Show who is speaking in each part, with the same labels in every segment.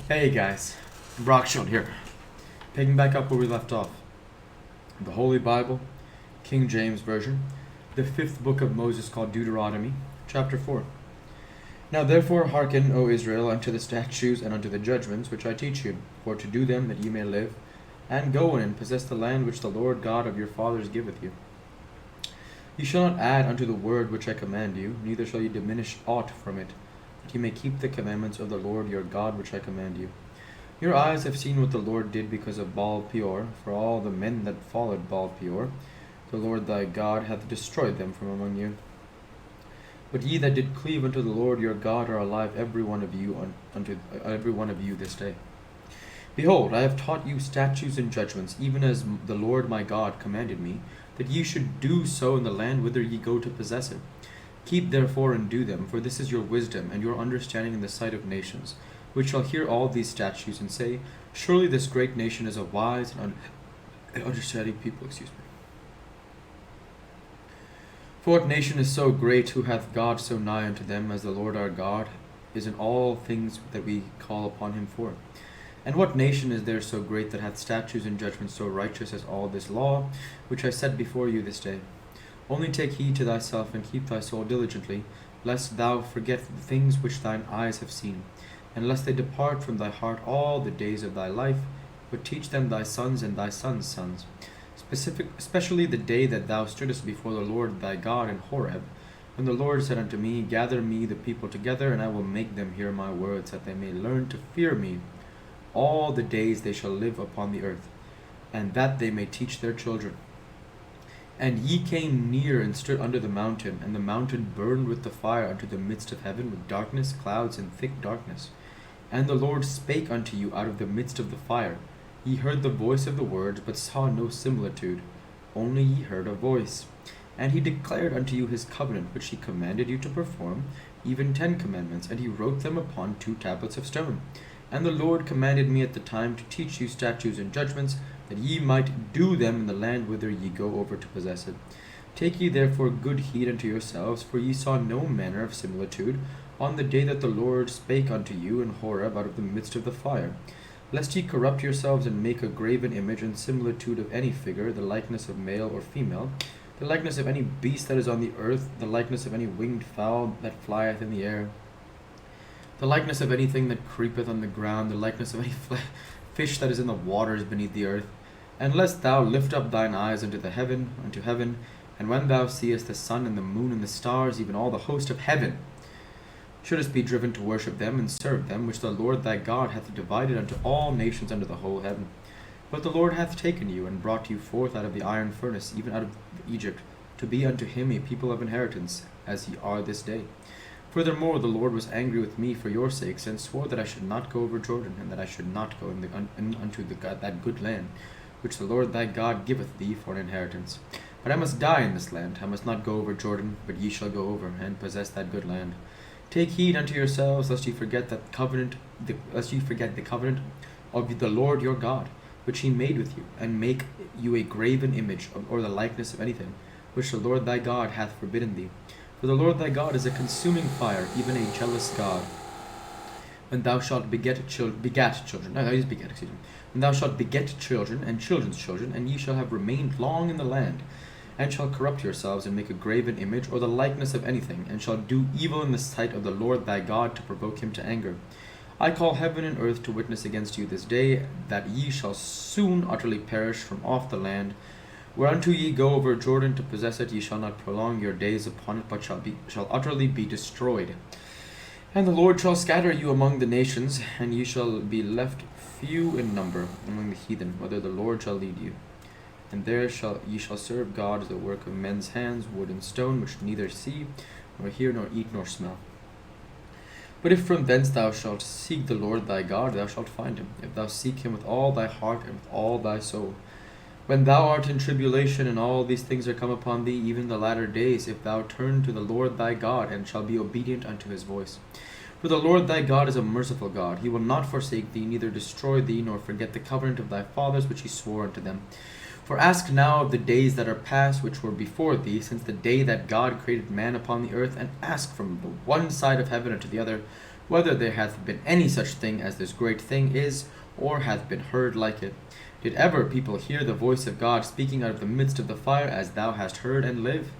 Speaker 1: Hey guys, Brockshot here. Picking back up where we left off. The Holy Bible, King James Version, the fifth book of Moses called Deuteronomy, chapter 4. Now therefore hearken, O Israel, unto the statutes and unto the judgments which I teach you, for to do them that ye may live, and go in and possess the land which the Lord God of your fathers giveth you. Ye shall not add unto the word which I command you, neither shall ye diminish aught from it, that ye may keep the commandments of the Lord your God which I command you. Your eyes have seen what the Lord did because of Baal Peor, for all the men that followed Baal Peor. The Lord thy God hath destroyed them from among you. But ye that did cleave unto the Lord your God are alive every one of you unto every one of you this day. Behold, I have taught you statutes and judgments, even as the Lord my God commanded me, that ye should do so in the land whither ye go to possess it. Keep therefore and do them, for this is your wisdom and your understanding in the sight of nations, which shall hear all these statutes and say, Surely this great nation is a wise and understanding people. For what nation is so great, who hath God so nigh unto them, as the Lord our God is in all things that we call upon him for? And what nation is there so great, that hath statutes and judgments so righteous as all this law, which I set before you this day? Only take heed to thyself, and keep thy soul diligently, lest thou forget the things which thine eyes have seen, and lest they depart from thy heart all the days of thy life, but teach them thy sons and thy sons' sons, especially the day that thou stoodest before the Lord thy God in Horeb, when the Lord said unto me, Gather me the people together, and I will make them hear my words, that they may learn to fear me all the days they shall live upon the earth, and that they may teach their children. And ye came near and stood under the mountain, and the mountain burned with the fire unto the midst of heaven, with darkness, clouds, and thick darkness. And the Lord spake unto you out of the midst of the fire. Ye heard the voice of the words, but saw no similitude, only ye heard a voice. And he declared unto you his covenant, which he commanded you to perform, even 10 commandments, and he wrote them upon 2 tablets of stone. And the Lord commanded me at the time to teach you statutes and judgments, that ye might do them in the land whither ye go over to possess it. Take ye therefore good heed unto yourselves, for ye saw no manner of similitude on the day that the Lord spake unto you in Horeb out of the midst of the fire, lest ye corrupt yourselves and make a graven image and similitude of any figure, the likeness of male or female, the likeness of any beast that is on the earth, the likeness of any winged fowl that flieth in the air, the likeness of anything that creepeth on the ground, the likeness of any fish that is in the waters beneath the earth. Unless thou lift up thine eyes unto heaven, and when thou seest the sun and the moon and the stars, even all the host of heaven, shouldest be driven to worship them and serve them, which the Lord thy God hath divided unto all nations under the whole heaven. But the Lord hath taken you, and brought you forth out of the iron furnace, even out of Egypt, to be unto him a people of inheritance, as ye are this day. Furthermore, the Lord was angry with me for your sakes, and swore that I should not go over Jordan, and that I should not go unto that good land, which the Lord thy God giveth thee for an inheritance. But I must die in this land. I must not go over Jordan, but ye shall go over, and possess that good land. Take heed unto yourselves, lest ye forget the covenant of the Lord your God, which he made with you, and make you a graven image, or the likeness of anything, which the Lord thy God hath forbidden thee. For the Lord thy God is a consuming fire, even a jealous God. When thou shalt beget children, when thou shalt beget children and children's children, and ye shall have remained long in the land, and shall corrupt yourselves, and make a graven image, or the likeness of anything, and shall do evil in the sight of the Lord thy God, to provoke him to anger, I call heaven and earth to witness against you this day, that ye shall soon utterly perish from off the land, whereunto ye go over Jordan to possess it. Ye shall not prolong your days upon it, but shall utterly be destroyed. And the Lord shall scatter you among the nations, and ye shall be left few in number among the heathen, whither the Lord shall lead you. And there ye shall serve God as the work of men's hands, wood and stone, which neither see, nor hear, nor eat, nor smell. But if from thence thou shalt seek the Lord thy God, thou shalt find him, if thou seek him with all thy heart and with all thy soul. When thou art in tribulation, and all these things are come upon thee, even the latter days, if thou turn to the Lord thy God, and shall be obedient unto his voice. For the Lord thy God is a merciful God. He will not forsake thee, neither destroy thee, nor forget the covenant of thy fathers, which he swore unto them. For ask now of the days that are past, which were before thee, since the day that God created man upon the earth, and ask from the one side of heaven unto the other, whether there hath been any such thing as this great thing is, or hath been heard like it. Did ever people hear the voice of God speaking out of the midst of the fire, as thou hast heard, and live?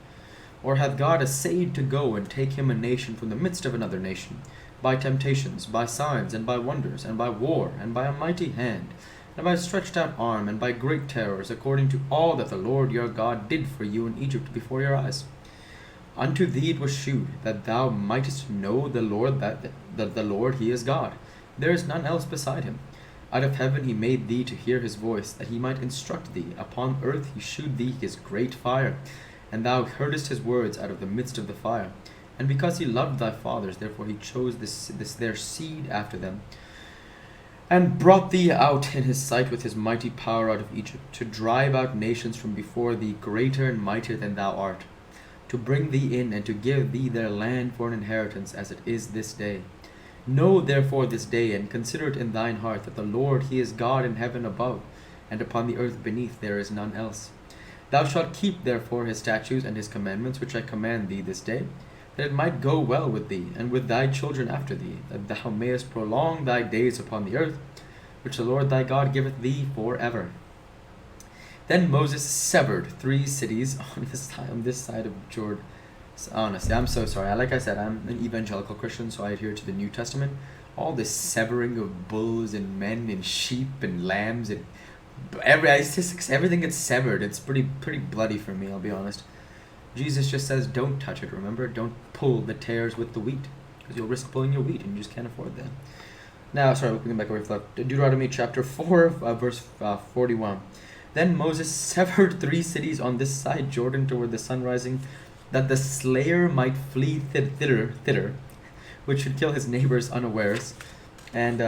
Speaker 1: Or hath God essayed to go and take him a nation from the midst of another nation, by temptations, by signs, and by wonders, and by war, and by a mighty hand, and by a stretched out arm, and by great terrors, according to all that the Lord your God did for you in Egypt before your eyes? Unto thee it was shewed, that thou mightest know the Lord, that the Lord he is God. There is none else beside him. Out of heaven he made thee to hear his voice, that he might instruct thee. Upon earth he shewed thee his great fire, and thou heardest his words out of the midst of the fire. And because he loved thy fathers, therefore he chose this their seed after them, and brought thee out in his sight with his mighty power out of Egypt, to drive out nations from before thee, greater and mightier than thou art, to bring thee in, and to give thee their land for an inheritance, as it is this day. Know therefore this day, and consider it in thine heart, that the Lord he is God in heaven above, and upon the earth beneath there is none else. Thou shalt keep therefore his statutes and his commandments, which I command thee this day, that it might go well with thee, and with thy children after thee, that thou mayest prolong thy days upon the earth, which the Lord thy God giveth thee for ever. Then Moses severed 3 cities on this side of Jordan. Honestly, I'm so sorry. Like I said, I'm an evangelical Christian, so I adhere to the New Testament. All this severing of bulls and men and sheep and lambs and everything gets severed. It's pretty bloody for me, I'll be honest. Jesus just says, don't touch it, remember? Don't pull the tares with the wheat, because you'll risk pulling your wheat, and you just can't afford that. Now, sorry, looking back over to Deuteronomy chapter 4, verse 41. Then Moses severed 3 cities on this side Jordan toward the sun rising, that the slayer might flee thither, which should kill his neighbors unawares, and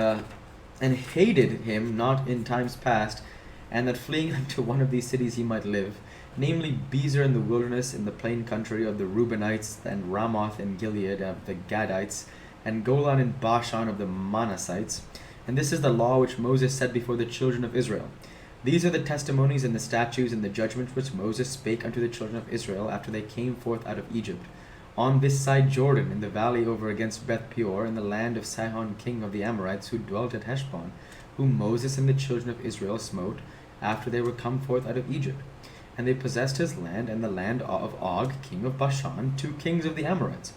Speaker 1: hated him not in times past, and that fleeing unto one of these cities he might live, namely Bezer in the wilderness, in the plain country of the Reubenites, and Ramoth in Gilead of the Gadites, and Golan in Bashan of the Manassites. And this is the law which Moses set before the children of Israel. These are the testimonies and the statutes and the judgments which Moses spake unto the children of Israel after they came forth out of Egypt, on this side Jordan, in the valley over against Beth Peor, in the land of Sihon king of the Amorites, who dwelt at Heshbon, whom Moses and the children of Israel smote, after they were come forth out of Egypt. And they possessed his land, and the land of Og king of Bashan, 2 kings of the Amorites,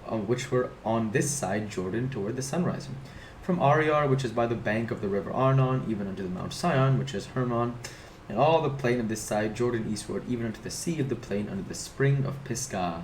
Speaker 1: which were on this side Jordan toward the sunrising, from Ariar, which is by the bank of the river Arnon, even unto the Mount Sion, which is Hermon, and all the plain of this side Jordan eastward, even unto the sea of the plain under the spring of Pisgah.